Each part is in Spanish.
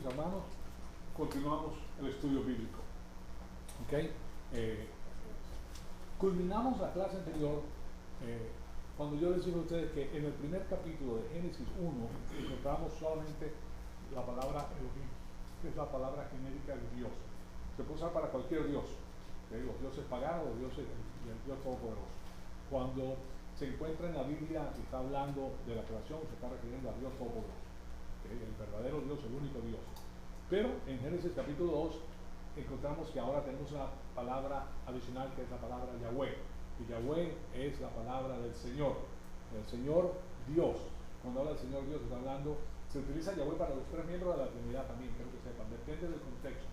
hermanos, continuamos el estudio bíblico. ¿Okay? Culminamos la clase anterior cuando yo les dije a ustedes que en el primer capítulo de Génesis 1 encontramos solamente la palabra Elohim, que es la palabra genérica de Dios. Se puede usar para cualquier Dios, ¿okay? Los dioses paganos, los dioses y el Dios Todopoderoso. Cuando se encuentra en la Biblia y está hablando de la creación, se está refiriendo a Dios Todopoderoso, ¿okay? El verdadero Dios, el único Dios. Pero en Génesis capítulo 2 encontramos que ahora tenemos una palabra adicional que es la palabra Yahweh. Y Yahweh es la palabra del Señor, el Señor Dios. Cuando habla del Señor Dios está hablando, se utiliza Yahweh para los tres miembros de la Trinidad también, quiero que sepan, depende del contexto,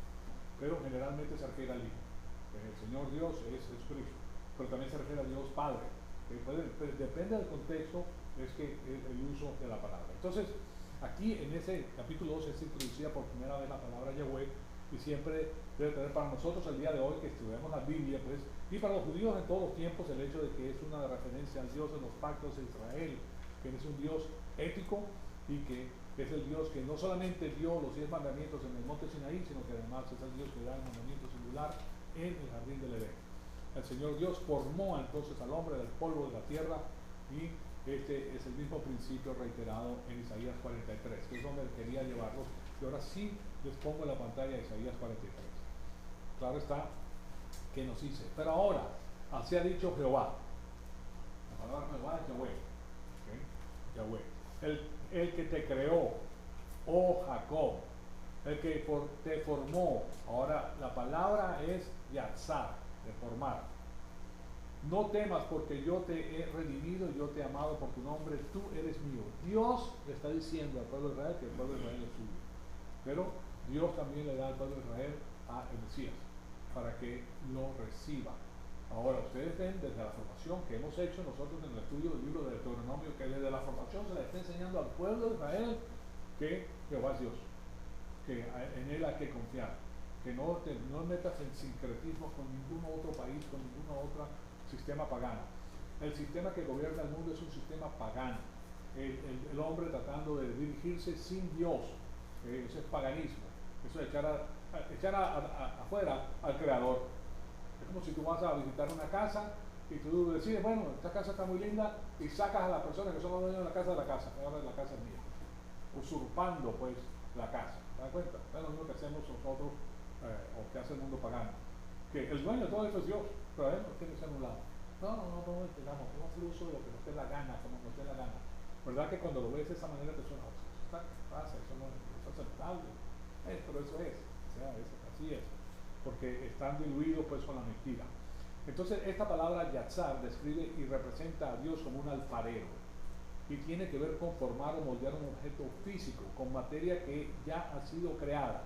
pero generalmente se refiere al Hijo. El Señor Dios es Jesucristo, pero también se refiere a Dios Padre. Depende del contexto, es que el uso de la palabra. Entonces, aquí en ese capítulo 2 es introducida por primera vez la palabra Yahweh, y siempre debe tener para nosotros el día de hoy que estudiamos la Biblia, pues, y para los judíos en todos los tiempos, el hecho de que es una referencia al Dios de los pactos de Israel, que es un Dios ético y que es el Dios que no solamente dio los 10 mandamientos en el monte Sinaí, sino que además es el Dios que da el mandamiento singular en el jardín del Edén. El Señor Dios formó entonces al hombre del polvo de la tierra, y este es el mismo principio reiterado en Isaías 43, que es donde quería llevarlos. Y ahora sí les pongo en la pantalla Isaías 43. Claro está que nos dice, pero ahora, así ha dicho Jehová. La palabra Jehová es Yahweh. ¿Okay? Yahweh. El que te creó, oh Jacob, el que te formó. Ahora la palabra es yatzar, de formar. No temas, porque yo te he redimido, yo te he amado por tu nombre, tú eres mío. Dios le está diciendo al pueblo de Israel que el pueblo de Israel es suyo, pero Dios también le da al pueblo de Israel a el Mesías para que lo reciba. Ahora ustedes ven desde la formación que hemos hecho nosotros en el estudio del libro de Deuteronomio, que desde la formación se le está enseñando al pueblo de Israel que Jehová es Dios, que en él hay que confiar, que no metas en sincretismo con ningún otro país, con ninguna otra sistema pagano. El sistema que gobierna el mundo es un sistema pagano. El hombre tratando de dirigirse sin Dios, eso es paganismo. Eso es echar afuera al creador. Es como si tú vas a visitar una casa y tú decides, bueno, esta casa está muy linda, y sacas a las personas que son los dueños de la casa, ahora la casa es mía, usurpando pues la casa. ¿Te das cuenta? Es lo mismo que hacemos nosotros, o que hace el mundo pagano, que el dueño de todo esto es Dios, pero él no tiene que ser anulado. No entendamos, no hacer uso de lo que nos dé la gana, como nos dé la gana. ¿Verdad que cuando lo ves de esa manera te suena, ¿qué pasa? Eso no es aceptable. Pero eso es, o sea, así es, porque están diluidos pues con la mentira. Entonces esta palabra yatzar describe y representa a Dios como un alfarero, y tiene que ver con formar o moldear un objeto físico con materia que ya ha sido creada.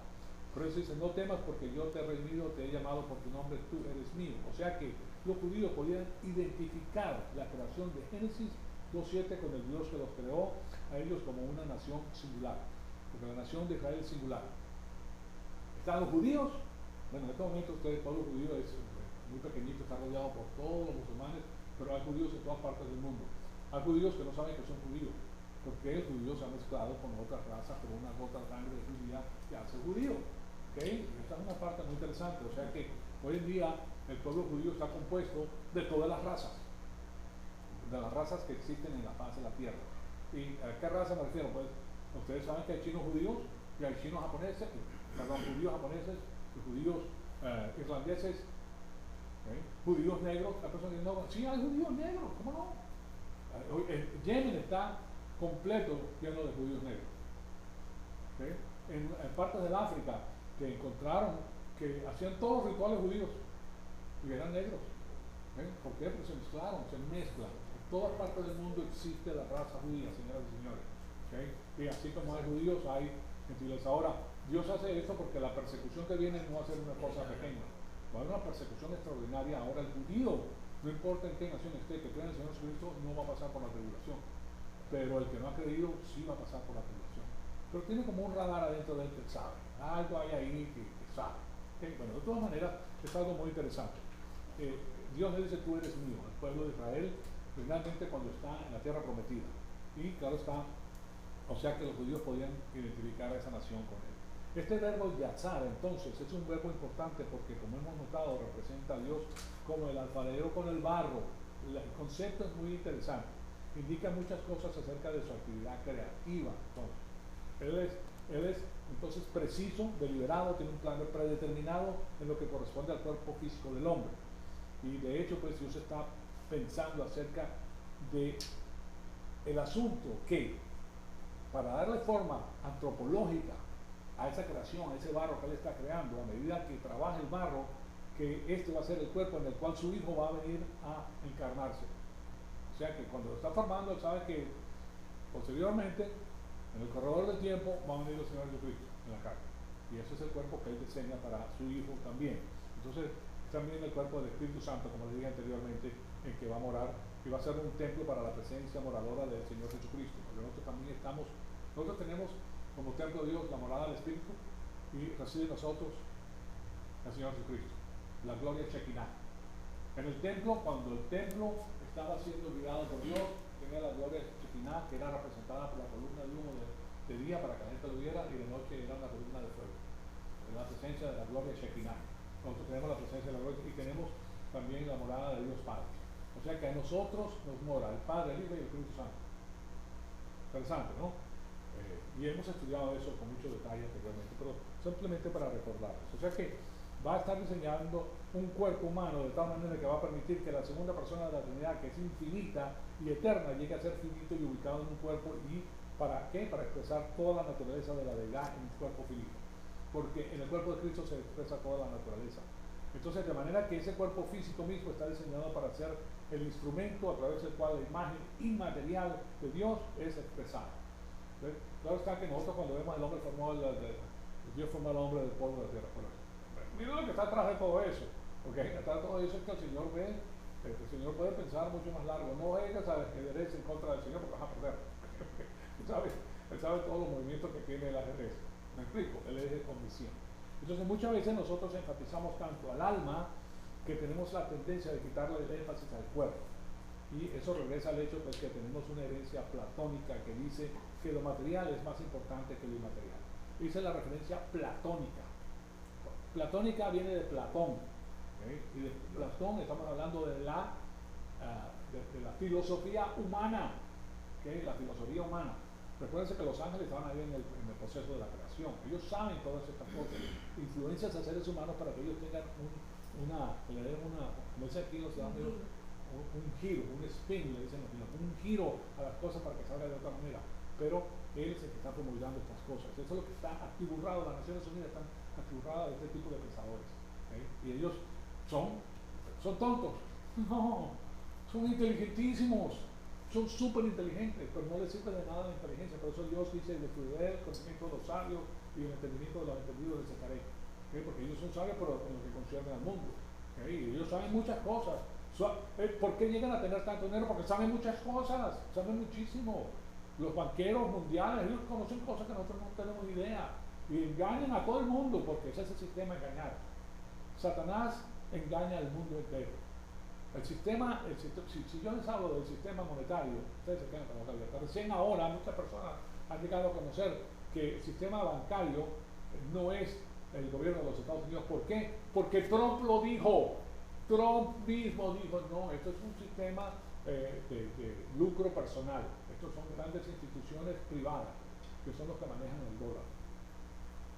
Por eso dice, no temas, porque yo te he redimido, te he llamado por tu nombre, tú eres mío. O sea que los judíos podían identificar la creación de Génesis 2.7 con el Dios que los creó a ellos como una nación singular, porque la nación de Israel es singular. ¿Están los judíos? Bueno, en este momento el pueblo judío es muy pequeñito, está rodeado por todos los musulmanes, pero hay judíos en todas partes del mundo. Hay judíos que no saben que son judíos, porque el judío se ha mezclado con otras razas, con una gota de sangre judía que hace judío. ¿Okay? Esta es una parte muy interesante. O sea que hoy en día el pueblo judío está compuesto de todas las razas que existen en la faz de la tierra. ¿Y a qué raza me refiero? Pues ustedes saben que hay chinos judíos, y hay chinos japoneses, judíos japoneses, y judíos irlandeses, ¿okay? Judíos negros. La persona dice, no, sí hay judíos negros, ¿cómo no? Yemen está completo lleno de judíos negros. ¿Okay? En partes del África que encontraron que hacían todos los rituales judíos y eran negros. ¿Por qué? Porque se mezclaron, se mezclan. En todas partes del mundo existe la raza judía, señoras y señores. ¿Okay? Y así como hay judíos, hay gentiles. Ahora, Dios hace esto porque la persecución que viene no va a ser una cosa pequeña, va a haber una persecución extraordinaria. Ahora el judío, no importa en qué nación esté, que crea en el Señor Jesucristo, no va a pasar por la tribulación, pero el que no ha creído sí va a pasar por la tribulación. Pero tiene como un radar adentro de él que sabe, algo hay ahí que sabe. ¿Okay? Bueno, de todas maneras es algo muy interesante. Dios le dice, tú eres mío, el pueblo de Israel, finalmente cuando está en la tierra prometida. Y claro está, o sea que los judíos podían identificar a esa nación con él. Este verbo yatzar, entonces, es un verbo importante porque, como hemos notado, representa a Dios como el alfarero con el barro. El concepto es muy interesante. Indica muchas cosas acerca de su actividad creativa. Entonces, él es entonces preciso, deliberado, tiene un plan predeterminado en lo que corresponde al cuerpo físico del hombre. Y de hecho, pues Dios está pensando acerca de el asunto que, para darle forma antropológica a esa creación, a ese barro que él está creando, a medida que trabaja el barro, que este va a ser el cuerpo en el cual su hijo va a venir a encarnarse. O sea que cuando lo está formando, él sabe que posteriormente, en el corredor del tiempo, va a venir el Señor Jesucristo en la carne. Y ese es el cuerpo que él diseña para su hijo también. Entonces, también el cuerpo del Espíritu Santo, como le dije anteriormente, en que va a morar y va a ser un templo para la presencia moradora del Señor Jesucristo. Porque nosotros tenemos como templo de Dios la morada del Espíritu y reside en nosotros el Señor Jesucristo, la gloria Shekinah. En el templo, cuando el templo estaba siendo guiado por Dios, tenía la gloria Shekinah, que era representada por la columna de humo de día para que la gente lo viera, y de noche era una columna de fuego. La presencia de la gloria Shekinah. Nosotros tenemos la presencia de la gloria y tenemos también la morada de Dios Padre. O sea que a nosotros nos mora el Padre, el Hijo y el Espíritu Santo. Interesante, ¿no? Y hemos estudiado eso con mucho detalle anteriormente, pero simplemente para recordarles. O sea que va a estar diseñando un cuerpo humano de tal manera que va a permitir que la segunda persona de la Trinidad, que es infinita y eterna, llegue a ser finito y ubicado en un cuerpo. ¿Y para qué? Para expresar toda la naturaleza de la deidad en un cuerpo finito. Porque en el cuerpo de Cristo se expresa toda la naturaleza. Entonces, de manera que ese cuerpo físico mismo está diseñado para ser el instrumento a través del cual la imagen inmaterial de Dios es expresada. ¿Ves? Claro está que nosotros, cuando vemos al hombre formado, Dios formó al hombre del polvo de la tierra. Mira lo que está atrás de todo eso. Porque atrás de todo eso es que el Señor ve, el Señor puede pensar mucho más largo. No es que derecha en contra del Señor porque vas a perder. Él sabe todos los movimientos que tiene el ajedrez. ¿Me explico? Él es omnisciente. Entonces, muchas veces nosotros enfatizamos tanto al alma que tenemos la tendencia de quitarle el énfasis al cuerpo. Y eso regresa al hecho pues, que tenemos una herencia platónica que dice que lo material es más importante que lo inmaterial. Esa es la referencia platónica. Platónica viene de Platón. Y de Platón estamos hablando de la filosofía humana. La filosofía humana. Recuérdense que los ángeles estaban ahí en el proceso de la creación. Ellos saben todas estas cosas. Influencias a seres humanos para que ellos tengan le den como dice aquí los ángeles, un giro, un spin, le dicen un giro a las cosas para que salga de otra manera. Pero él es el que está promulgando estas cosas. Eso es lo que está atiburrado. Las Naciones Unidas están atiburradas de este tipo de pensadores. Y ellos son tontos. No, son inteligentísimos. Son súper inteligentes, pero no les sirve de nada la inteligencia. Por eso Dios dice: de fluidez, el conocimiento de los sabios y el entendimiento de los entendidos les sacaré. Porque ellos son sabios, pero en lo que concierne al mundo. Y ellos saben muchas cosas. ¿Por qué llegan a tener tanto dinero? Porque saben muchas cosas, saben muchísimo. Los banqueros mundiales, ellos conocen cosas que nosotros no tenemos idea. Y engañan a todo el mundo, porque ese es el sistema de engañar. Satanás engaña al mundo entero. El sistema, si yo les hablo del sistema monetario, ustedes se quedan con la cabeza. Recién ahora muchas personas han llegado a conocer que el sistema bancario no es el gobierno de los Estados Unidos. ¿Por qué? Porque Trump lo dijo. Trump mismo dijo: no, esto es un sistema de lucro personal. Estos son grandes instituciones privadas que son los que manejan el dólar.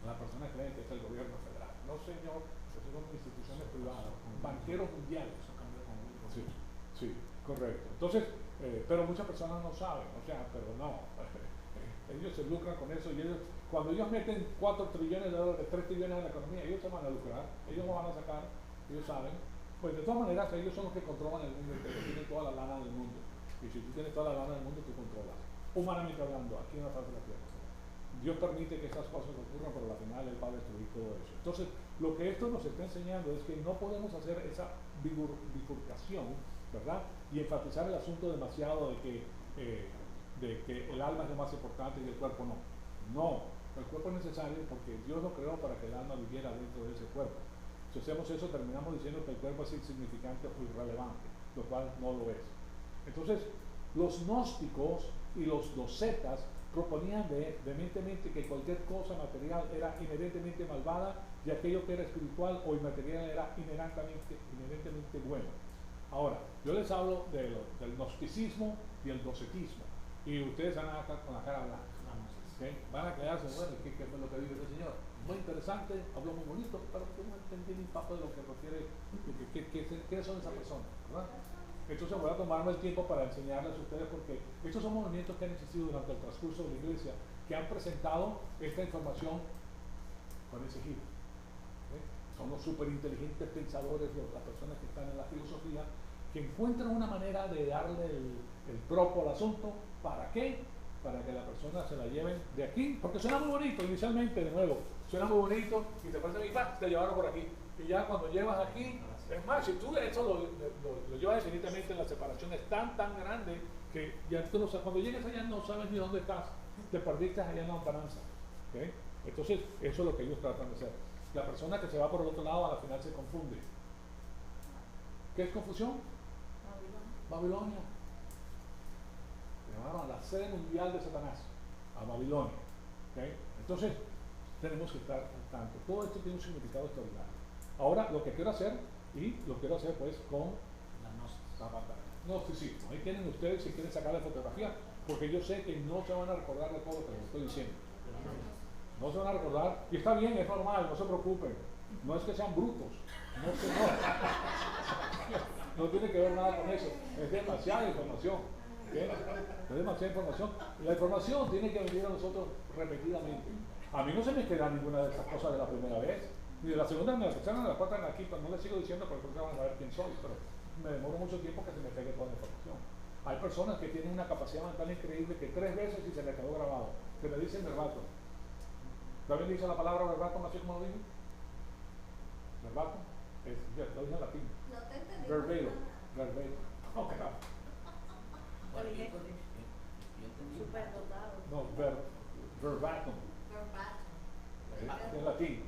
Las personas creen que es el gobierno federal. No, señor, esas son instituciones privadas, banqueros mundiales. Sí, sí, correcto. Entonces, pero muchas personas no saben, o sea, pero no. Ellos se lucran con eso y cuando ellos meten 4 trillones de dólares, 3 trillones en la economía, ellos se van a lucrar, ellos no van a sacar, ellos saben. Pues de todas maneras, ellos son los que controlan el mundo, que tienen toda la lana del mundo. Y si tú tienes toda la lana del mundo, tú controlas. Humanamente hablando, aquí en la faz de la tierra. Dios permite que estas cosas ocurran, pero al final Él va a destruir todo eso. Entonces, lo que esto nos está enseñando es que no podemos hacer esa bifurcación, ¿verdad? Y enfatizar el asunto demasiado de que el alma es lo más importante y el cuerpo no. No, el cuerpo es necesario porque Dios lo creó para que el alma viviera dentro de ese cuerpo. Si hacemos eso, terminamos diciendo que el cuerpo es insignificante o irrelevante, lo cual no lo es. Entonces, los gnósticos y los docetas proponían vehementemente que cualquier cosa material era inherentemente malvada y aquello que era espiritual o inmaterial era inherentemente bueno. Ahora, yo les hablo del gnosticismo y el docetismo, y ustedes van a estar con la cara blanca. ¿Okay? Van a quedarse, bueno, ¿qué fue lo que dijo el Señor? Muy interesante, habló muy bonito, pero yo no entendí ni papo de lo que refiere, ¿qué son esas personas? ¿Verdad? Entonces voy a tomarme el tiempo para enseñarles a ustedes, porque estos son movimientos que han existido durante el transcurso de la iglesia, que han presentado esta información con ese giro. ¿Okay? Son los súper inteligentes pensadores, las personas que están en la filosofía, que encuentran una manera de darle el tropo al asunto. ¿Para qué? Para que la persona se la lleven de aquí, porque suena muy bonito inicialmente, de nuevo, suena muy bonito y te parece mi paz, te llevaron por aquí. Y ya cuando llevas aquí, es más, si tú eso lo llevas definitivamente, la separación es tan grande que ya tú no sabes, cuando llegues allá no sabes ni dónde estás, te perdiste allá en la lontananza. ¿Okay? Entonces, eso es lo que ellos tratan de hacer. La persona que se va por el otro lado a la final se confunde. ¿Qué es confusión? Babilonia. Llamaron a la sede mundial de Satanás, a Babilonia. ¿Okay? Entonces, tenemos que estar al tanto. Todo esto tiene un significado extraordinario. Ahora, lo que quiero hacer, y lo quiero hacer pues con la pantalla. Gnosticismo. Ahí tienen ustedes, si quieren sacar la fotografía, porque yo sé que no se van a recordar de todo lo que les estoy diciendo. No se van a recordar, y está bien, es normal, no se preocupen. No es que sean brutos, no tiene que ver nada con eso. Es demasiada información. ¿Okay? Es demasiada información. La información tiene que venir a nosotros repetidamente. A mí no se me queda ninguna de estas cosas de la primera vez, ni de la segunda, ni de la tercera, ni de la cuarta, ni de la quinta. No les sigo diciendo porque ustedes van a saber quién soy, pero me demoro mucho tiempo que se me pegue toda la información. Hay personas que tienen una capacidad mental increíble que 3 veces y se le quedó grabado, que le dicen verbatim. ¿También dice la palabra verbatim así como lo digo? Verbatim, lo dice en latín. No te entendí. Verbatim. Oh, caramba. Superdotado. No, verbatim. En latín.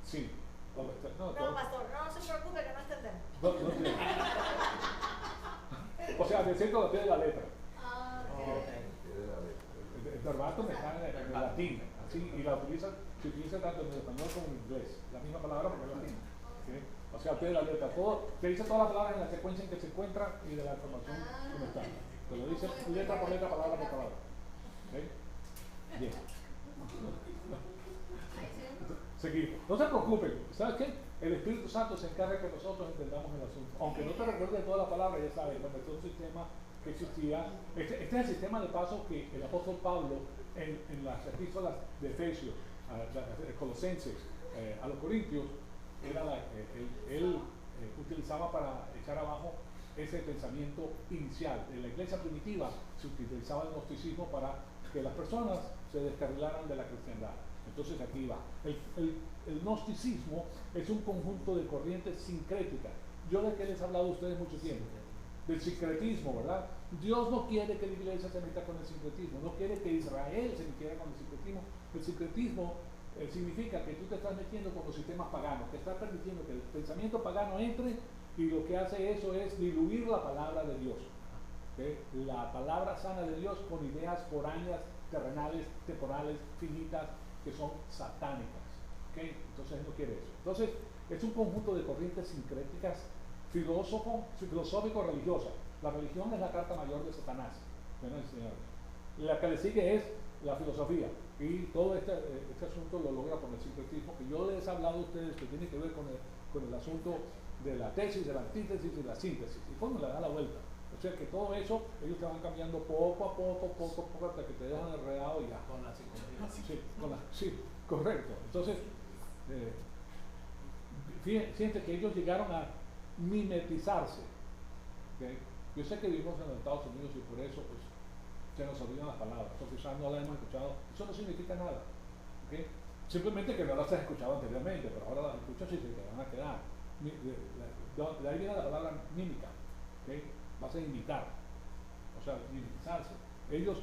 Sí. No, pastor, no se preocupe que no entendemos. O sea, decirlo al pie de la letra. Okay. El verbatim está en el latín, así, y se utiliza tanto en el español como en inglés. La misma palabra porque es latín. ¿Okay? O sea, al pie de la letra. Te dice todas las palabras en la secuencia en que se encuentra y de la información como está. Te lo dice letra por letra, palabra por palabra. ¿Okay? Bien. Seguimos. No se preocupen. ¿Sabes qué? El Espíritu Santo se encarga que nosotros entendamos el asunto. Aunque no te recuerdes toda la palabra, ya sabes, cuando es un sistema que existía. Este es el sistema de paso que el apóstol Pablo en las epístolas de Efesios, Colosenses, a los Corintios, él utilizaba para echar abajo ese pensamiento inicial. En la iglesia primitiva se utilizaba el gnosticismo para que las personas se descarrilaran de la cristiandad. Entonces aquí va. El gnosticismo es un conjunto de corrientes sincréticas. Yo de qué les he hablado a ustedes mucho tiempo. Del sincretismo, ¿verdad? Dios no quiere que la iglesia se meta con el sincretismo, no quiere que Israel se metiera con el sincretismo. El sincretismo significa que tú te estás metiendo con los sistemas paganos, que estás permitiendo que el pensamiento pagano entre, y lo que hace eso es diluir la palabra de Dios. ¿Okay? La palabra sana de Dios con ideas foráneas, terrenales, temporales, finitas, que son satánicas. ¿Okay? Entonces él no quiere eso. Entonces es un conjunto de corrientes sincréticas filosófico-religiosas. La religión es la carta mayor de Satanás. La que le sigue es la filosofía, y todo este asunto lo logra con el sincretismo, que yo les he hablado a ustedes, que tiene que ver con el asunto de la tesis, de la antítesis y la síntesis, y cómo le da la vuelta. O sea que todo eso ellos te van cambiando poco a poco hasta que te dejan enredado y ya. Con la psicología. Sí, correcto. Entonces, fíjense que ellos llegaron a mimetizarse. ¿Okay? Yo sé que vivimos en los Estados Unidos y por eso pues se nos olvidan las palabras, porque quizás no las hemos escuchado. Eso no significa nada. ¿Okay? Simplemente que no las has escuchado anteriormente, pero ahora las escuchas y se te van a quedar. De ahí viene la palabra mímica. ¿Okay? Vas a imitar, o sea, mimetizarse. Ellos,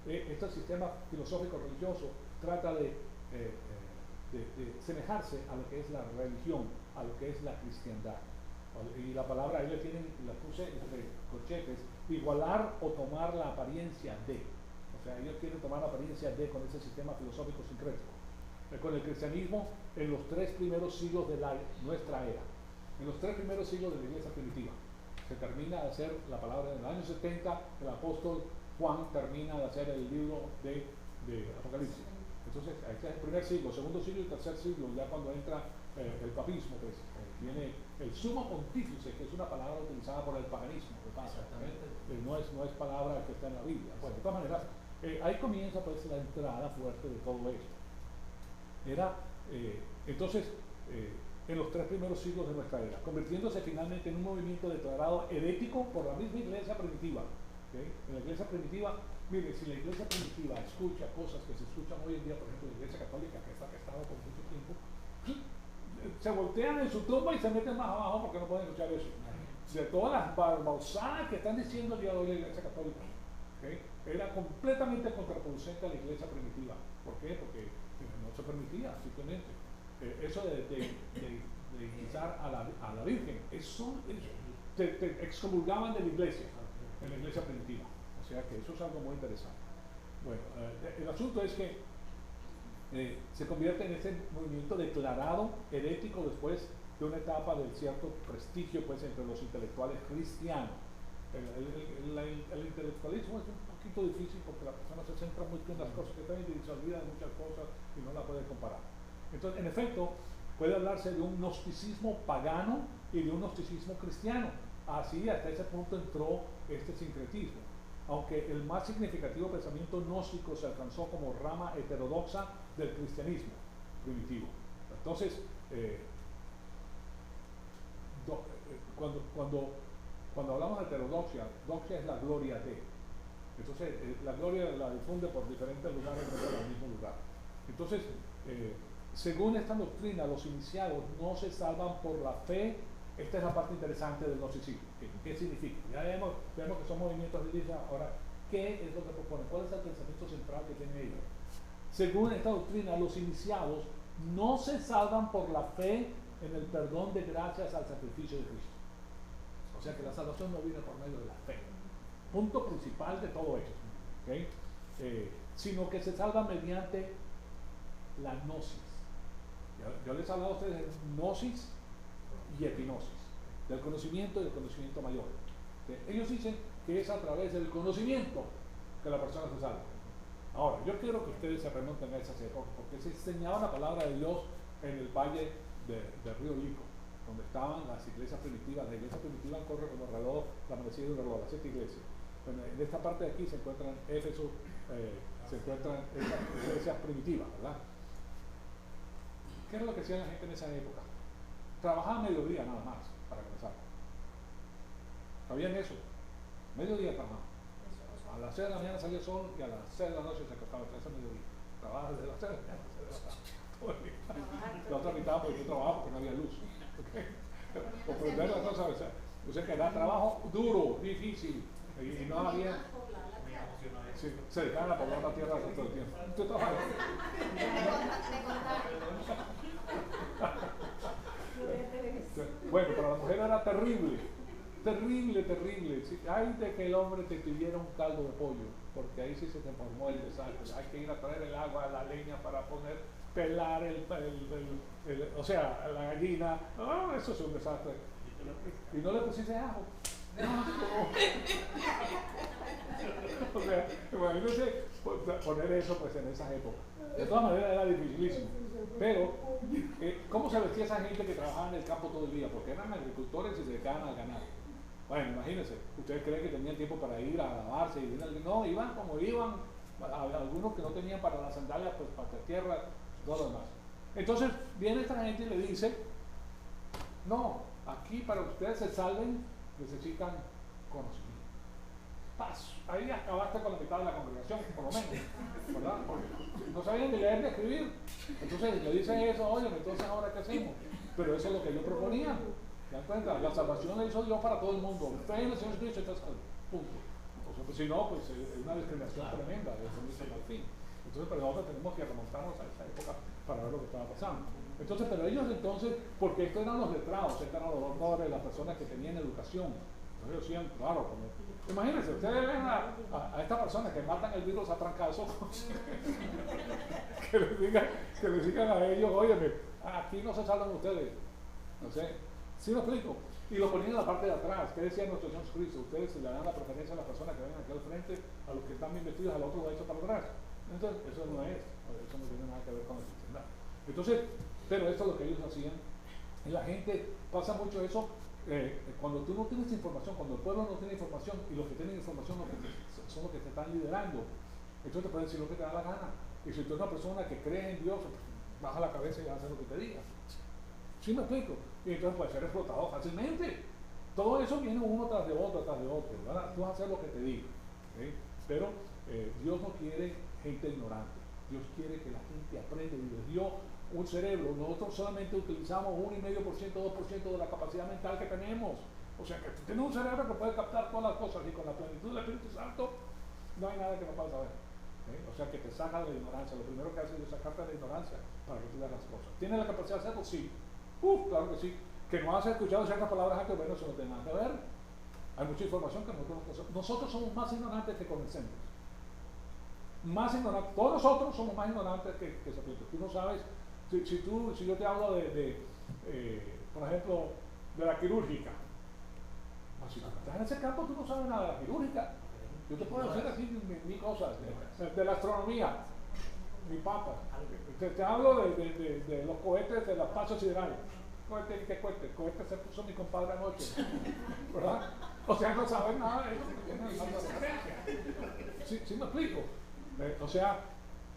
este sistema filosófico religioso trata de semejarse a lo que es la religión, a lo que es la cristiandad. Y la palabra ahí la puse entre corchetes, igualar o tomar la apariencia de. O sea, ellos quieren tomar la apariencia de con ese sistema filosófico sincrético. Con el cristianismo en los 3 primeros siglos de nuestra era, en los 3 primeros siglos de la iglesia primitiva, se termina de hacer la palabra. En el año 70 el apóstol Juan termina de hacer el libro de Apocalipsis. Entonces, este es el primer siglo, segundo siglo y tercer siglo, ya cuando entra el papismo, pues viene el sumo pontífice, que es una palabra utilizada por el paganismo, que pasa, no es palabra que está en la Biblia. Bueno, de todas maneras, ahí comienza pues la entrada fuerte de todo esto. Entonces, en los 3 primeros siglos de nuestra era, convirtiéndose finalmente en un movimiento declarado herético por la misma iglesia primitiva. ¿Okay? En la iglesia primitiva, mire, si la iglesia primitiva escucha cosas que se escuchan hoy en día, por ejemplo, la iglesia católica, que está estado por mucho tiempo, se voltean en su tumba y se meten más abajo porque no pueden escuchar eso. De todas las barbarosadas que están diciendo el día de hoy la iglesia católica, ¿okay? Era completamente contraproducente a la iglesia primitiva. ¿Por qué? Porque no se permitía, simplemente. Eso de guisar a la Virgen, te excomulgaban de la iglesia, en la iglesia primitiva. O sea que eso es algo muy interesante. Bueno, el asunto es que se convierte en ese movimiento declarado herético después de una etapa de cierto prestigio pues entre los intelectuales cristianos. El intelectualismo es un poquito difícil porque la persona se centra mucho en las cosas que también se olvida de muchas cosas y no la puede comparar. Entonces, en efecto, puede hablarse de un gnosticismo pagano y de un gnosticismo cristiano. Así, hasta ese punto entró este sincretismo. Aunque el más significativo pensamiento gnóstico se alcanzó como rama heterodoxa del cristianismo primitivo. Entonces, cuando hablamos de heterodoxia, doxia es la gloria de. Entonces, la gloria la difunde por diferentes lugares, pero en el mismo lugar. Entonces, según esta doctrina, los iniciados no se salvan por la fe. Esta es la parte interesante del gnosticismo. ¿Qué significa? Ya vemos que son movimientos de iglesia. Ahora, ¿qué es lo que proponen? ¿Cuál es el pensamiento central que tienen ellos? Según esta doctrina, los iniciados no se salvan por la fe en el perdón de gracias al sacrificio de Cristo. O sea que la salvación no viene por medio de la fe. Punto principal de todo esto. ¿Okay? Sino que se salva mediante la gnosis. Yo les he hablado a ustedes de gnosis y epinosis, del conocimiento y del conocimiento mayor. Ellos dicen que es a través del conocimiento que la persona se salva. Ahora, yo quiero que ustedes se remonten a esas épocas, porque se enseñaba la palabra de Dios en el valle del río Lico, donde estaban las iglesias primitivas. La iglesia primitiva corre como alrededor, la Mesía de un reloj, las 7 iglesias. Bueno, en esta parte de aquí se encuentran Éfeso, se encuentran esas iglesias primitivas, ¿verdad? ¿Qué era lo que hacía la gente en esa época? Trabajaban mediodía nada más, para comenzar. ¿Sabían eso? Mediodía trabajaban. A las 6 de la mañana salía el sol y a las 6 de la noche se acostaba. Ese mediodía. Trabajaban desde las 6 de la mañana hasta las 6. La otra mitad porque yo trabajaba porque no había luz. ¿Okay? Por primero, o sea que era trabajo duro, difícil y no había. Sí, se dedicaban a poblar la tierra todo el tiempo. ¿Tú trabajas? Bueno, para la mujer era terrible. Terrible. Sí, ay de que el hombre te pidiera un caldo de pollo, porque ahí sí se te formó el desastre. Hay que ir a traer el agua, la leña para poder pelar o sea, la gallina. Oh, eso es un desastre. Y no le pusiste ajo. O sea, imagínense poner eso pues en esas épocas. De todas maneras era dificilísimo. Pero, ¿cómo se vestía esa gente que trabajaba en el campo todo el día? Porque eran agricultores y se dedicaban al ganado. Bueno, imagínense, ¿ustedes creen que tenían tiempo para ir a lavarse? No, iban como iban, algunos que no tenían para las sandalias, pues para la tierra, todo lo demás. Entonces, viene esta gente y le dice, no, aquí para que ustedes se salven, necesitan conocimiento. Paz, ahí acabaste con la mitad de la congregación, por lo menos, ¿verdad? Porque no sabían ni leer ni escribir. Entonces le dicen eso, oye, entonces ahora qué hacemos. Pero eso es lo que ellos proponían. ¿Se dan cuenta? La salvación la hizo Dios para todo el mundo. Fe en el Señor Cristo está salvo. Punto. O sea, pues, si no, pues es una discriminación tremenda desde el inicio al fin. Entonces, pero nosotros tenemos que remontarnos a esa época para ver lo que estaba pasando. Entonces, pero ellos entonces, porque estos eran los letrados, estos eran los doctores, las personas que tenían educación. Entonces ellos decían, claro, imagínense, ustedes ven a esta persona que matan el virus a trancazos, que les digan a ellos, óyeme, aquí no se salvan ustedes. No sé, ¿sí me explico? Y lo ponían en la parte de atrás. ¿Qué decía nuestro Señor Jesucristo? Ustedes se le dan la preferencia a las personas que vengan aquí al frente, a los que están bien vestidos, al otro lo ha hecho para atrás. Entonces, eso no tiene nada que ver con la cristiandad. Entonces, pero esto es lo que ellos hacían. Y la gente pasa mucho eso cuando tú no tienes información, cuando el pueblo no tiene información y los que tienen información son los que te están liderando. Entonces te pueden decir lo que te da la gana. Y si tú eres una persona que cree en Dios, baja la cabeza y hace lo que te diga. ¿Sí me explico? Y entonces puede ser explotado fácilmente. Todo eso viene uno tras de otro, ¿verdad? Tú vas a hacer lo que te diga. ¿Okay? Pero Dios no quiere gente ignorante. Dios quiere que la gente aprenda y les dio un cerebro. Nosotros solamente utilizamos 1,5%, 2% de la capacidad mental que tenemos. O sea que tú tienes un cerebro que puede captar todas las cosas y con la plenitud del Espíritu Santo no hay nada que no puedas saber. O sea que te saca de la ignorancia. Lo primero que hace es sacarte de la ignorancia para que tú veas las cosas. ¿Tienes la capacidad de hacerlo? Sí. Claro que sí. Que no has escuchado ciertas palabras antes, bueno, eso no tiene nada que ver. Hay mucha información que nosotros somos más ignorantes que conocemos. Más ignorantes. Todos nosotros somos más ignorantes que sabientes. Tú no sabes, si yo te hablo por ejemplo, de la quirúrgica. Si tú estás en ese campo, tú no sabes nada de la quirúrgica. Yo te puedo decir así mil cosas. De la astronomía, mi papa. Te hablo de los cohetes de las pasas siderales. Cohetes se puso mi compadre anoche, ¿verdad? O sea, no saben nada de eso, tienen la referencia. ¿Sí me explico? O sea,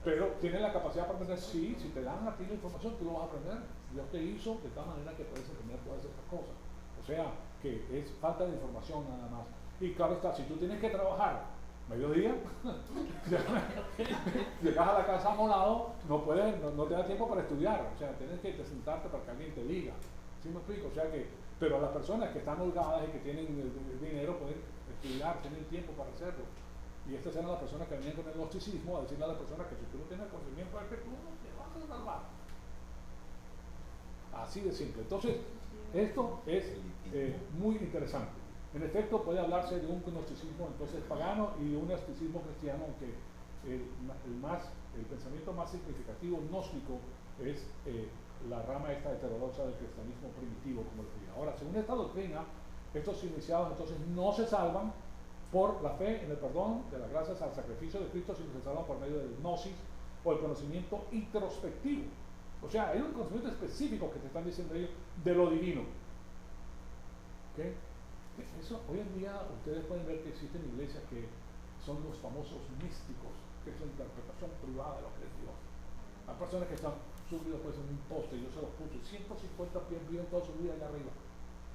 pero tienen la capacidad para aprender. Sí, si te dan a ti la información, tú lo vas a aprender. Dios te hizo de tal manera que puedes entender todas estas cosas. O sea, que es falta de información nada más. Y claro está, si tú tienes que trabajar mediodía, llegas a la casa amolado, no te da tiempo para estudiar, o sea, tienes que sentarte para que alguien te diga. ¿Sí me explico? O sea que, pero las personas que están holgadas y que tienen dinero pueden estudiar, tienen tiempo para hacerlo. Y estas eran las personas que venían con el gnosticismo a decirle a las personas que si tú no tienes conocimiento es que tú no te vas a salvar. Así de simple. Entonces, esto es muy interesante. En efecto, puede hablarse de un gnosticismo entonces pagano y de un gnosticismo cristiano, aunque el pensamiento más significativo gnóstico es la rama esta heterodoxa del cristianismo primitivo, como les digo. Ahora, según esta doctrina, estos iniciados entonces no se salvan por la fe en el perdón de las gracias al sacrificio de Cristo, sino se salvan por medio del gnosis o el conocimiento introspectivo. O sea, hay un conocimiento específico que te están diciendo ellos de lo divino. ¿Okay? Eso, hoy en día ustedes pueden ver que existen iglesias que son los famosos místicos, que es la interpretación privada de lo que es Dios. Hay personas que están subidos pues en un poste, yo se los puse, 150 pies viven toda su vida allá arriba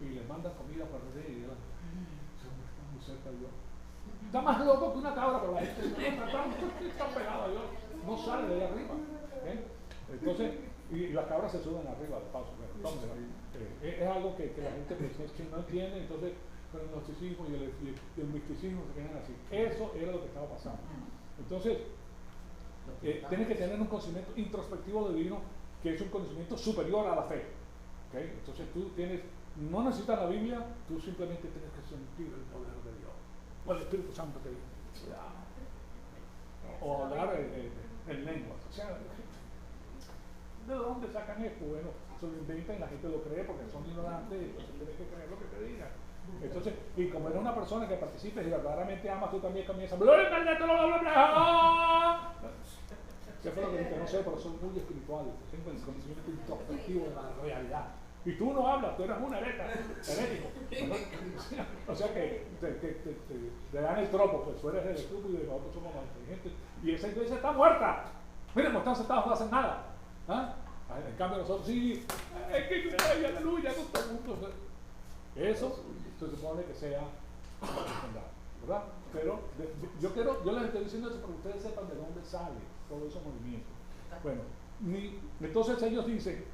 y les mandan comida para beber y dirán, está muy cerca de Dios. Está más loco que una cabra, pero la gente está pegada a Dios, no sale de allá arriba. Entonces, y las cabras se suben arriba de paso. Entonces, es algo que la gente no entiende. Entonces, con el gnosticismo y el misticismo se quedan así. Eso era lo que estaba pasando. Entonces, tienes que tener un conocimiento introspectivo divino, que es un conocimiento superior a la fe. ¿Okay? Entonces, no necesitas la Biblia, tú simplemente tienes que sentir el poder de Dios. O el Espíritu Santo te dice. O hablar en lenguas. O sea, ¿de dónde sacan esto? Bueno, se lo inventan y la gente lo cree porque son ignorantes y entonces tienes que creer lo que te digan. Entonces, y como eres una persona que participa y verdaderamente amas, tú también comienzas. ¿Qué fue lo que dije? No sé, pero son muy espirituales. Tengo el conocimiento introspectivo de la realidad. Y tú no hablas, tú eres un herético. O sea que te dan el tropo, pues tú eres el estúpido y nosotros somos más inteligentes. Y esa iglesia está muerta. Miren, como están sentados no hacen nada. ¿Ah? En cambio nosotros sí, aleluya, no todo el mundo. Eso se supone que sea ¿verdad? Pero yo les estoy diciendo eso para que ustedes sepan de dónde sale todo ese movimiento. Bueno, entonces ellos dicen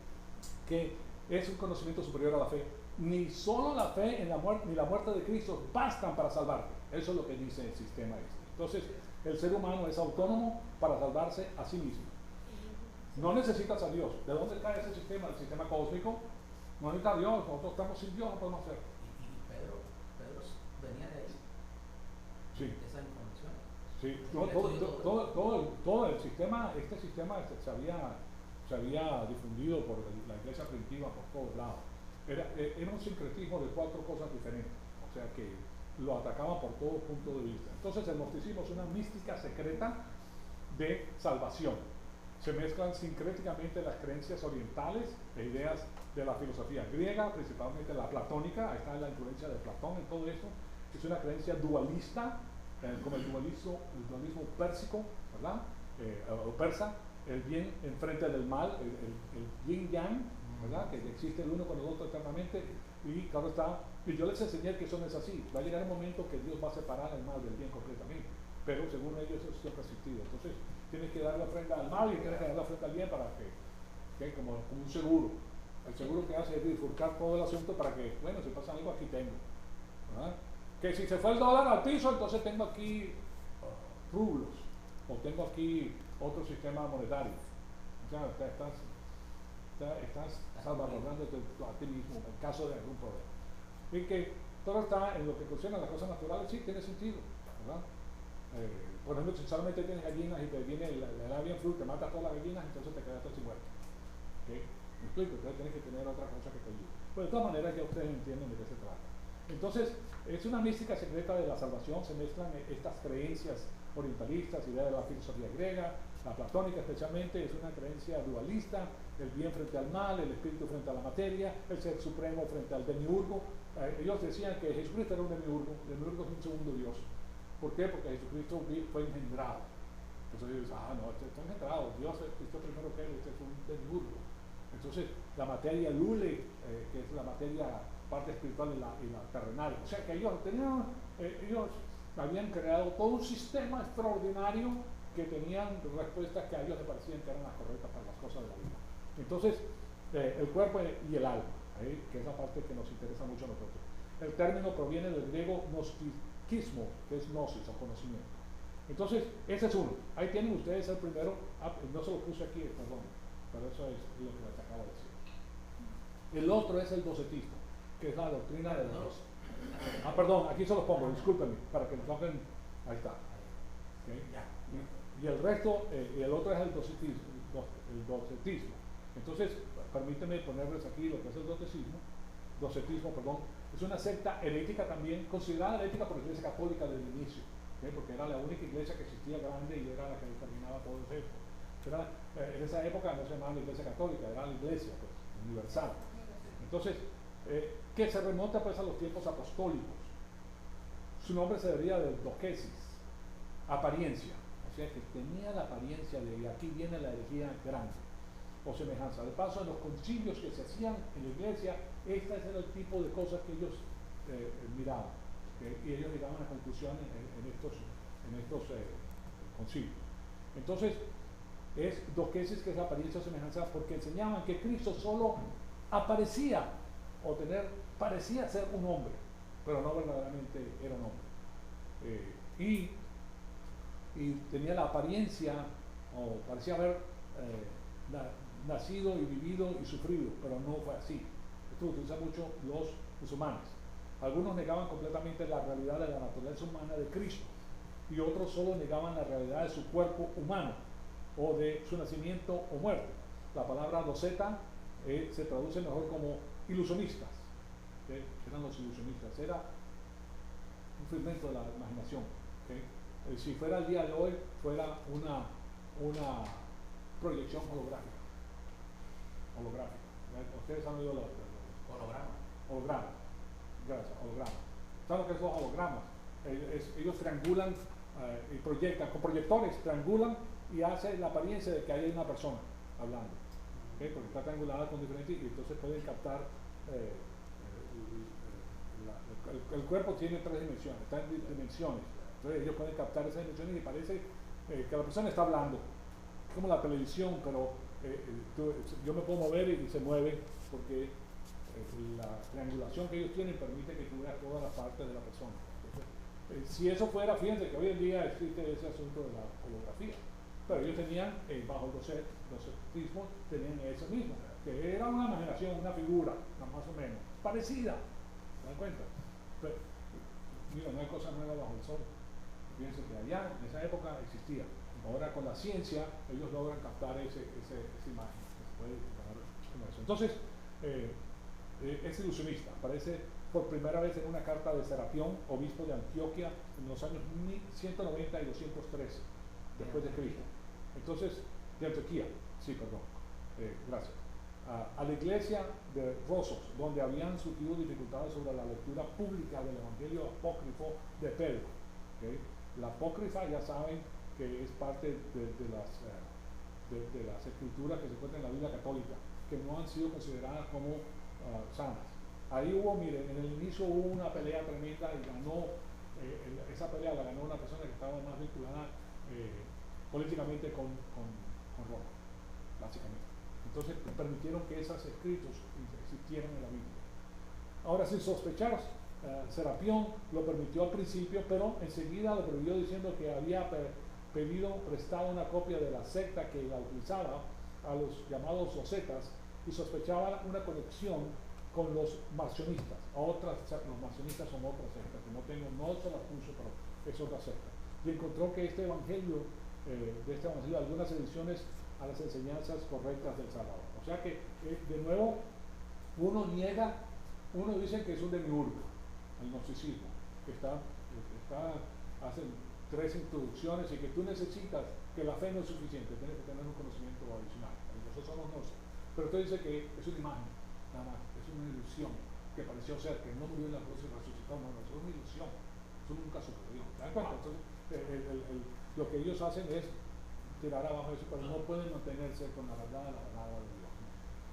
que es un conocimiento superior a la fe. Ni solo la fe en la muerte, ni la muerte de Cristo bastan para salvarte. Eso es lo que dice el sistema este. Entonces, el ser humano es autónomo para salvarse a sí mismo. No necesitas a Dios. ¿De dónde cae ese sistema? El sistema cósmico. No necesita a Dios. Nosotros estamos sin Dios, no podemos hacer. Pedro Sí, todo el sistema, este sistema se había difundido por la iglesia primitiva por todos lados. Era un sincretismo de cuatro cosas diferentes, o sea que lo atacaban por todo punto de vista. Entonces el gnosticismo es una mística secreta de salvación. Se mezclan sincréticamente las creencias orientales e ideas de la filosofía griega, principalmente la platónica. Ahí está la influencia de Platón en todo eso. Es una creencia dualista, como el dualismo pérsico, ¿verdad? O persa, el bien enfrente del mal, el yin yang, ¿verdad? Que existe el uno con el otro eternamente. Y claro está, y yo les enseñé que eso no es así. Va a llegar un momento que Dios va a separar el mal del bien completamente, pero según ellos eso siempre ha existido. Entonces tienes que dar la ofrenda al mal y tienes que dar la ofrenda al bien para que como un seguro. El seguro que hace es bifurcar todo el asunto para que, bueno, si pasa algo aquí tengo, ¿verdad? Que si se fue el dólar al piso, entonces tengo aquí rublos, o tengo aquí otro sistema monetario. O sea, estás salvaguardando a ti mismo en caso de algún problema. Y que todo está en lo que concierne a las cosas naturales, sí, tiene sentido, ¿verdad? Por ejemplo, si solamente tienes gallinas y te viene el avian flu, te mata a todas las gallinas, entonces te quedaste sin muerte. ¿Okay? ¿Me explico? Entonces tienes que tener otra cosa que te ayude. Pero de todas maneras ya ustedes entienden de qué se trata. Entonces, es una mística secreta de la salvación, se mezclan estas creencias orientalistas, ideas de la filosofía griega, la platónica especialmente, es una creencia dualista, el bien frente al mal, el espíritu frente a la materia, el ser supremo frente al demiurgo. Ellos decían que Jesucristo era un demiurgo es un segundo Dios. ¿Por qué? Porque Jesucristo fue engendrado. Entonces ellos dicen, no, este está engendrado, Dios es primero que él, este es un demiurgo. Entonces, la materia lule, que es la materia parte espiritual y la terrenal. O sea que ellos habían creado todo un sistema extraordinario que tenían respuestas que a ellos les parecían que eran las correctas para las cosas de la vida. Entonces, el cuerpo y el alma, que es la parte que nos interesa mucho a nosotros. El término proviene del griego gnosticismo, que es gnosis o conocimiento. Entonces, ese es uno. Ahí tienen ustedes el primero. No se lo puse aquí, perdón, pero eso es lo que les acabo de decir. El otro es el docetismo, que es la doctrina de los... perdón, aquí se los pongo, discúlpenme, para que nos toquen... Ahí está. ¿Okay? Y el resto, y el otro es el docetismo. Entonces, permíteme ponerles aquí lo que es el docetismo, perdón. Es una secta herética también, considerada herética por la Iglesia Católica desde el inicio, ¿okay? Porque era la única iglesia que existía grande y era la que determinaba todo esto. En esa época no se llamaba la Iglesia Católica, era la Iglesia pues, universal. Entonces, que se remonta pues a los tiempos apostólicos. Su nombre se deriva del doquesis, apariencia, o sea que tenía la apariencia de aquí viene la herejía grande o semejanza. De paso, en los concilios que se hacían en la iglesia, este era el tipo de cosas que ellos miraban, y ellos llegaban a conclusiones en estos concilios. Entonces, es doquesis, que es la apariencia o semejanza, porque enseñaban que Cristo solo aparecía o parecía ser un hombre, pero no verdaderamente era un hombre. Y tenía la apariencia, o parecía haber nacido y vivido y sufrido, pero no fue así. Esto lo utilizan mucho los musulmanes. Algunos negaban completamente la realidad de la naturaleza humana de Cristo, y otros solo negaban la realidad de su cuerpo humano, o de su nacimiento o muerte. La palabra doceta se traduce mejor como ilusionistas. Eran los ilusionistas, era un fragmento de la imaginación. Si fuera el día de hoy, fuera una proyección holográfica. Ustedes han oído los hologramas. Gracias, hologramas. ¿Saben lo que es los hologramas? Ellos triangulan y proyectan, con proyectores triangulan y hace la apariencia de que hay una persona hablando, porque está triangulada con diferentes, y entonces pueden captar el cuerpo tiene 3 dimensiones, está en dimensiones, entonces ellos pueden captar esas dimensiones y parece que la persona está hablando. Es como la televisión, pero yo me puedo mover y se mueve porque la triangulación que ellos tienen permite que tú veas todas las partes de la persona. Entonces, si eso fuera, fíjense que hoy en día existe ese asunto de la holografía, pero ellos tenían, bajo el docetismo, tenían eso mismo, que era una imaginación, una figura, más o menos, parecida, ¿se dan cuenta? Pero, mira, no hay cosa nueva bajo el sol. Fíjense que allá, en esa época, existía. Ahora con la ciencia, ellos logran captar esa imagen. Que se puede comparar con eso. Entonces, es ilusionista. Aparece por primera vez en una carta de Serapión, obispo de Antioquia, en los años 190 y 203 después de Cristo. Entonces, de Antioquía, sí, perdón, gracias. A la iglesia de Rosos, donde habían surgido dificultades sobre la lectura pública del Evangelio apócrifo de Pedro. ¿Okay? La apócrifa, ya saben, que es parte de las escrituras que se encuentran en la Biblia católica, que no han sido consideradas como sanas. Ahí hubo, miren, en el inicio hubo una pelea tremenda y ganó, esa pelea la ganó una persona que estaba más vinculada políticamente con Roma, básicamente. Entonces permitieron que esos escritos existieran en la Biblia. Ahora, sin sospechar, Serapión lo permitió al principio, pero enseguida lo prohibió diciendo que había pedido prestada una copia de la secta que la utilizaba a los llamados docetas y sospechaba una conexión con los marcionistas. Los marcionistas son otra secta, que no se la puso, pero es otra secta. Y encontró que este evangelio, algunas ediciones a las enseñanzas correctas del Salvador. O sea que, de nuevo, uno dice que es un demiurgo, el gnosticismo, que hacen 3 introducciones y que tú necesitas, que la fe no es suficiente, tienes que tener un conocimiento adicional. Nosotros somos gnosis. Pero usted dice que es una imagen, nada más, es una ilusión que pareció ser, que no murió en la cruz y resucitó, no, es una ilusión, eso nunca sucedió. ¿Te dan cuenta? Entonces, lo que ellos hacen es tirar abajo eso, pero no pueden mantenerse con la verdad de Dios.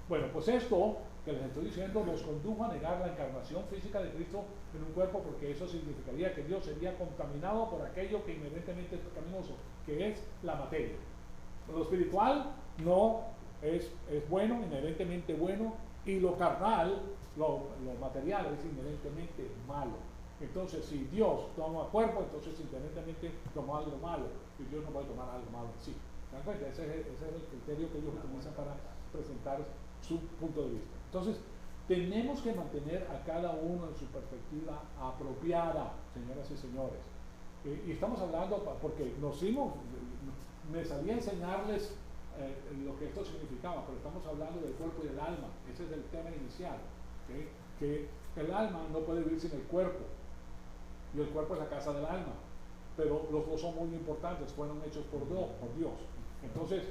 Bueno, pues esto que les estoy diciendo los condujo a negar la encarnación física de Cristo en un cuerpo, porque eso significaría que Dios sería contaminado por aquello que inherentemente es pecaminoso, que es la materia. Lo espiritual no es bueno, inherentemente bueno, y lo carnal, lo material es inherentemente malo. Entonces, si Dios toma cuerpo, entonces inherentemente tomó algo malo, y Dios no puede tomar algo malo en sí. ¿Se dan cuenta? Ese es el criterio que ellos utilizan para presentar su punto de vista. Entonces, tenemos que mantener a cada uno en su perspectiva apropiada, señoras y señores. Y estamos hablando, porque me salía a enseñarles lo que esto significaba, pero estamos hablando del cuerpo y del alma. Ese es el tema inicial, ¿okay? Que el alma no puede vivir sin el cuerpo, y el cuerpo es la casa del alma, pero los dos son muy importantes, fueron hechos por Dios. Entonces,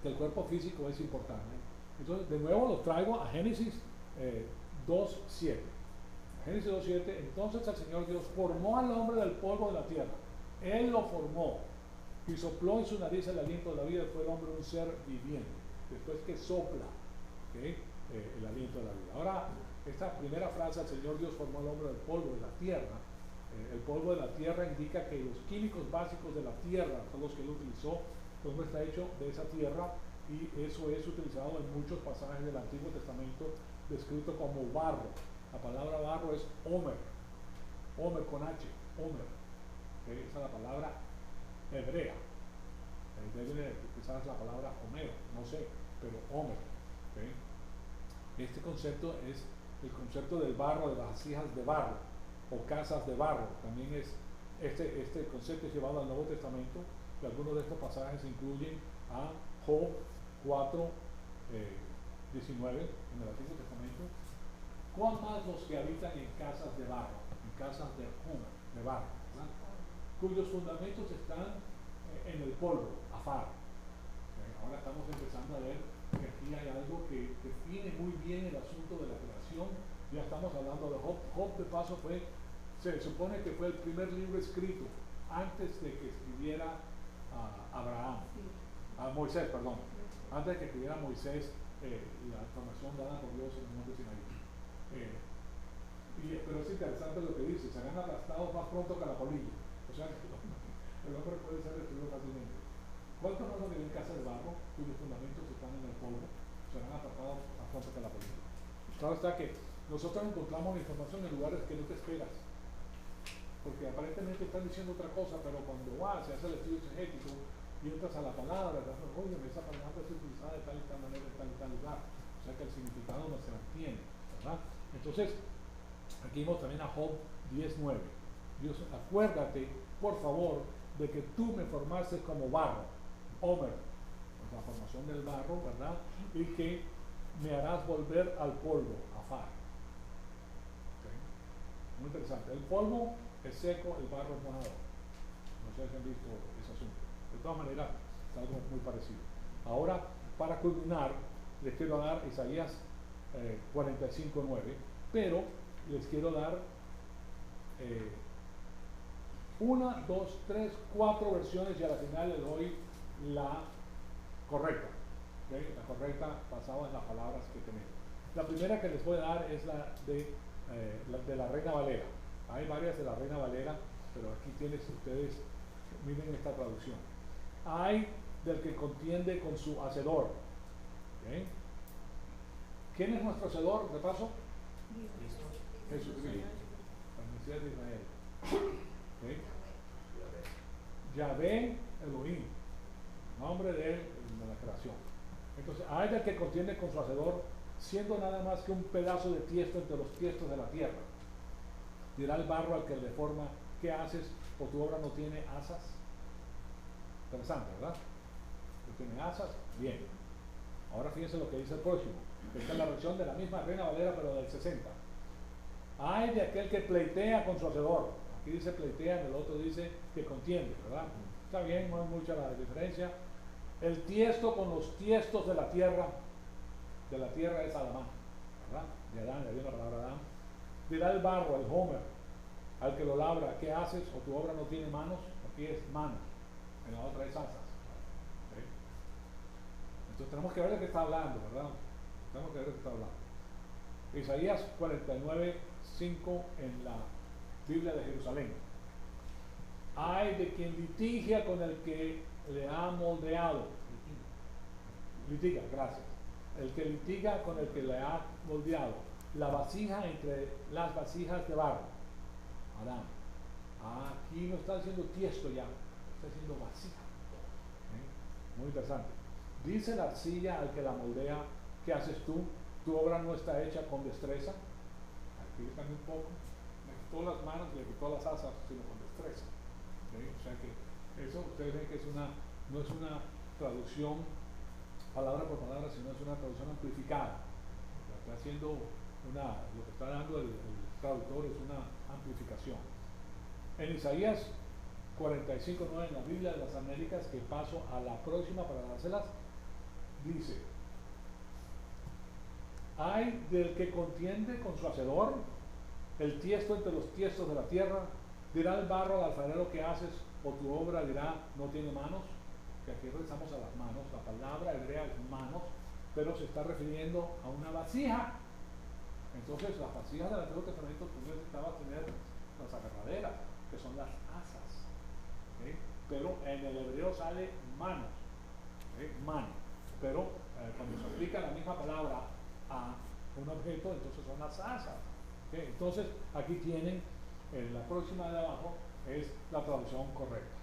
el cuerpo físico es importante. Entonces, de nuevo los traigo a Génesis 2:7. Génesis 2:7, entonces el Señor Dios formó al hombre del polvo de la tierra. Él lo formó y sopló en su nariz el aliento de la vida, y fue el hombre un ser viviente. Después que sopla, ¿okay? El aliento de la vida. Ahora, esta primera frase, el Señor Dios formó al hombre del polvo de la tierra. El polvo de la tierra indica que los químicos básicos de la tierra son los que él utilizó. El hombre está hecho de esa tierra, y eso es utilizado en muchos pasajes del Antiguo Testamento, descrito como barro. La palabra barro es Homer con H, Homer. ¿Okay? Esa es la palabra hebrea. Debe quizás la palabra Homero, no sé, pero Homer. ¿Okay? Este concepto es el concepto del barro, de las vasijas de barro o casas de barro. También es este concepto es llevado al Nuevo Testamento, y algunos de estos pasajes incluyen a Job 4:19 en el Antiguo Testamento. ¿Cuán más los que habitan en casas de barro, en casas de barro, ¿verdad? Cuyos fundamentos están en el polvo, afar? Ahora estamos empezando a ver que aquí hay algo que define muy bien el asunto de la creación. Ya estamos hablando de Job. Job, de paso, se supone que fue el primer libro escrito antes de que escribiera Moisés, perdón. Antes de que escribiera Moisés la información dada por Dios en el monte Sinaí. Pero es interesante lo que dice: serán aplastados más pronto que la polilla. O sea, el hombre puede ser destruido fácilmente. ¿Cuántos no viven en casa de barro, cuyos fundamentos están en el polvo, serán apartados más pronto que la polilla? Claro está que nosotros encontramos la información en lugares que no te esperas, porque aparentemente están diciendo otra cosa, pero cuando se hace el estudio exegético y entras a la palabra, te das cuenta, oye, esa palabra es utilizada de tal y tal manera, en tal y tal lugar. O sea que el significado no se mantiene, ¿verdad? Entonces, aquí vemos también a Job 10:9. Dios, acuérdate, por favor, de que tú me formaste como barro, Homer, la formación del barro, ¿verdad? Y que me harás volver al polvo, Afar. ¿Okay? Muy interesante. El polvo es seco, el barro es mojado. No sé si han visto ese asunto. De todas maneras, es algo muy parecido. Ahora, para culminar, les quiero dar Isaías 45:9, pero les quiero dar 1, 2, 3, 4 versiones y a la final les doy la correcta. ¿Okay? La correcta basada en las palabras que tenemos. La primera que les voy a dar es la de la Reina Valera. Hay varias de la Reina Valera, pero aquí tienes ustedes, miren esta traducción. Hay del que contiende con su hacedor. ¿Okay? ¿Quién es nuestro hacedor, de paso? Jesucristo, la Mesías de Israel. ¿Okay? Yahvé Elohim, nombre de él en la creación. Entonces, hay del que contiende con su hacedor, siendo nada más que un pedazo de tiesto entre los tiestos de la tierra. Dirá el barro al que le forma, ¿qué haces? ¿O tu obra no tiene asas? Interesante, ¿verdad? ¿No tiene asas? Bien. Ahora fíjense lo que dice el próximo. Esta es la versión de la misma Reina Valera, pero del 60. Hay de aquel que pleitea con su hacedor. Aquí dice pleitea, en el otro dice que contiende, ¿verdad? Está bien, no hay mucha la diferencia. El tiesto con los tiestos de la tierra es Adamán, ¿verdad? De Adán, le dio la palabra Adán. Dirá el barro, el Homer, al que lo labra, ¿qué haces? ¿O tu obra no tiene manos? Aquí es manos, en la otra es asas. ¿Okay? Entonces tenemos que ver de qué está hablando, ¿verdad? Tenemos que ver de qué está hablando. Isaías 49:5 en la Biblia de Jerusalén. Hay de quien litigia con el que le ha moldeado. Litiga, gracias. El que litiga con el que le ha moldeado. La vasija entre las vasijas de barro. Adán. Aquí no está diciendo tiesto ya, está diciendo vasija. Muy interesante. Dice la arcilla al que la moldea, ¿qué haces tú? Tu obra no está hecha con destreza. Aquí cambia un poco. Le quitó las manos y le quitó las asas, sino con destreza. O sea que eso ustedes ven que es no es una traducción palabra por palabra, sino es una traducción amplificada. Está haciendo lo que está dando el traductor es una amplificación. En Isaías 45:9 en la Biblia de las Américas, que paso a la próxima para dárselas, dice: hay del que contiende con su hacedor, el tiesto entre los tiestos de la tierra. Dirá el barro al alfarero, ¿qué haces? O tu obra dirá, no tiene manos. Que aquí regresamos a las manos. La palabra hebrea es manos, pero se está refiriendo a una vasija. Entonces las vasijas del Antiguo Testamento tú necesitabas tener las agarraderas, que son las asas. ¿Okay? Pero en el hebreo sale manos. ¿Okay? Mano. Pero cuando se aplica la misma palabra a un objeto, entonces son las asas. ¿Okay? Entonces aquí tienen la próxima de abajo es la traducción correcta.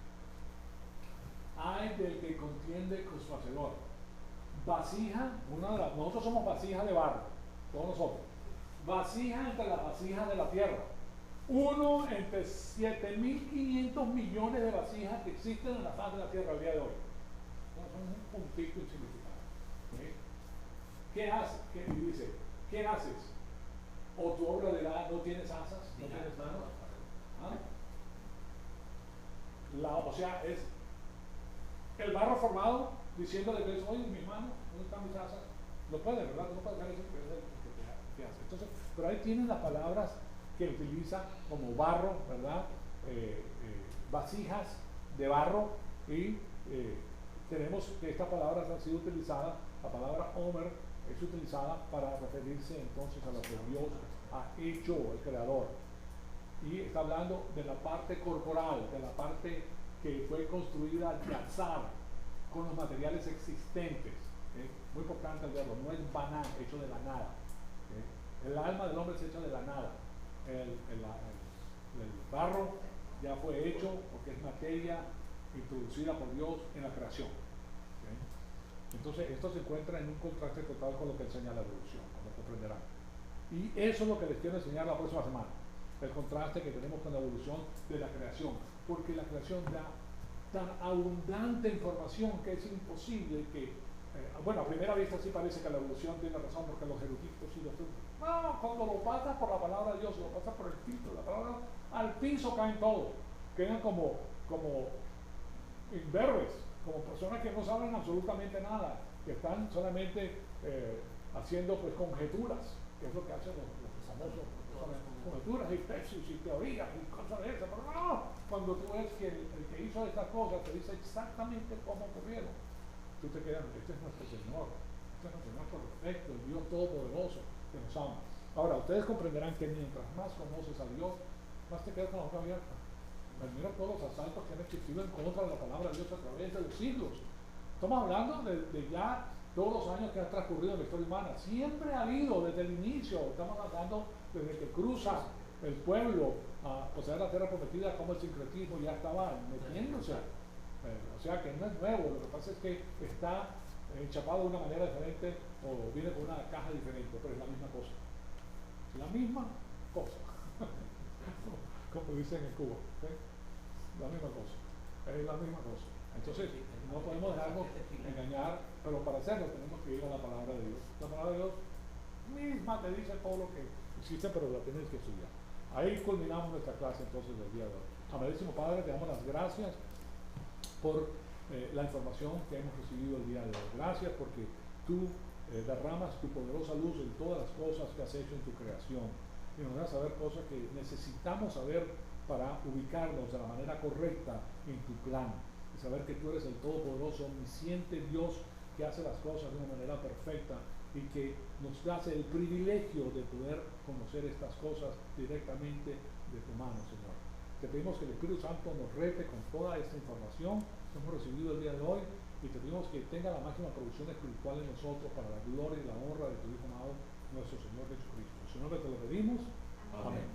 Hay del que contiende con su hacedor. Vasija, nosotros somos vasija de barro, todos nosotros. Vasija entre las vasijas de la tierra. Uno entre 7.500 millones de vasijas que existen en la faz de la tierra al día de hoy. Entonces, son un puntito insignificante. ¿Okay? ¿Qué haces? Dice, ¿qué haces? O tu obra dirá, no tienes asas, no tienes manos. ¿Ah? O sea, es el barro formado diciéndole que oye, mis manos, ¿dónde están mis asas? No puede, ¿verdad? No puede hacer eso, pero es lo que hace. Entonces, pero ahí tienen las palabras que utiliza como barro, ¿verdad? Vasijas de barro, y tenemos que esta palabra ha sido utilizada, la palabra Homer es utilizada para referirse entonces a lo que Dios ha hecho, el creador. Y está hablando de la parte corporal, de la parte que fue construida al azar con los materiales existentes. Muy importante el verlo, no es banal, hecho de la nada. El alma del hombre es hecha de la nada. El barro ya fue hecho porque es materia introducida por Dios en la creación. Entonces esto se encuentra en un contraste total con lo que enseña la evolución, como comprenderán. Y eso es lo que les quiero enseñar la próxima semana. el contraste que tenemos con la evolución de la creación, porque la creación da tan abundante información que es imposible que, bueno, a primera vista sí parece que la evolución tiene razón, porque los eruditos y los... No, cuando lo pasas por la palabra de Dios, lo pasas por el filtro de la palabra, al piso caen todos, quedan como imberbes, como personas que no saben absolutamente nada, que están solamente haciendo pues conjeturas, que es lo que hacen los famosos, conjeturas y tesis y teorías y cosas de esas, pero no, cuando tú ves que el que hizo estas cosas te dice exactamente cómo ocurrieron, tú te quedas, este es nuestro Señor perfecto, el Dios Todopoderoso que nos ama. Ahora, ustedes comprenderán que mientras más conoces a Dios, más te quedas con la boca abierta. Mira todos los asaltos que han existido en contra de la palabra de Dios a través de los siglos. Estamos hablando de ya todos los años que han transcurrido en la historia humana. Siempre ha habido desde el inicio, estamos hablando desde que cruza el pueblo a poseer la tierra prometida, como el sincretismo ya estaba metiéndose. O sea que no es nuevo, lo que pasa es que está enchapado de una manera diferente o viene con una caja diferente, pero es la misma cosa. La misma cosa. Como dicen en Cuba. La misma cosa, es la misma cosa. Entonces, no podemos dejarnos engañar, pero para hacerlo tenemos que ir a la palabra de Dios. La palabra de Dios misma te dice todo lo que existe, pero la tienes que estudiar. Ahí culminamos nuestra clase entonces del día de hoy. Amadísimo Padre, te damos las gracias por la información que hemos recibido el día de hoy. Gracias porque tú derramas tu poderosa luz en todas las cosas que has hecho en tu creación y nos das a saber cosas que necesitamos saber para ubicarnos de la manera correcta en tu plan y saber que tú eres el todopoderoso, omnisciente Dios que hace las cosas de una manera perfecta y que nos das el privilegio de poder conocer estas cosas directamente de tu mano, Señor. Te pedimos que el Espíritu Santo nos rete con toda esta información que hemos recibido el día de hoy y te pedimos que tenga la máxima producción espiritual en nosotros para la gloria y la honra de tu Hijo amado, nuestro Señor Jesucristo. En su nombre te lo pedimos. Amén.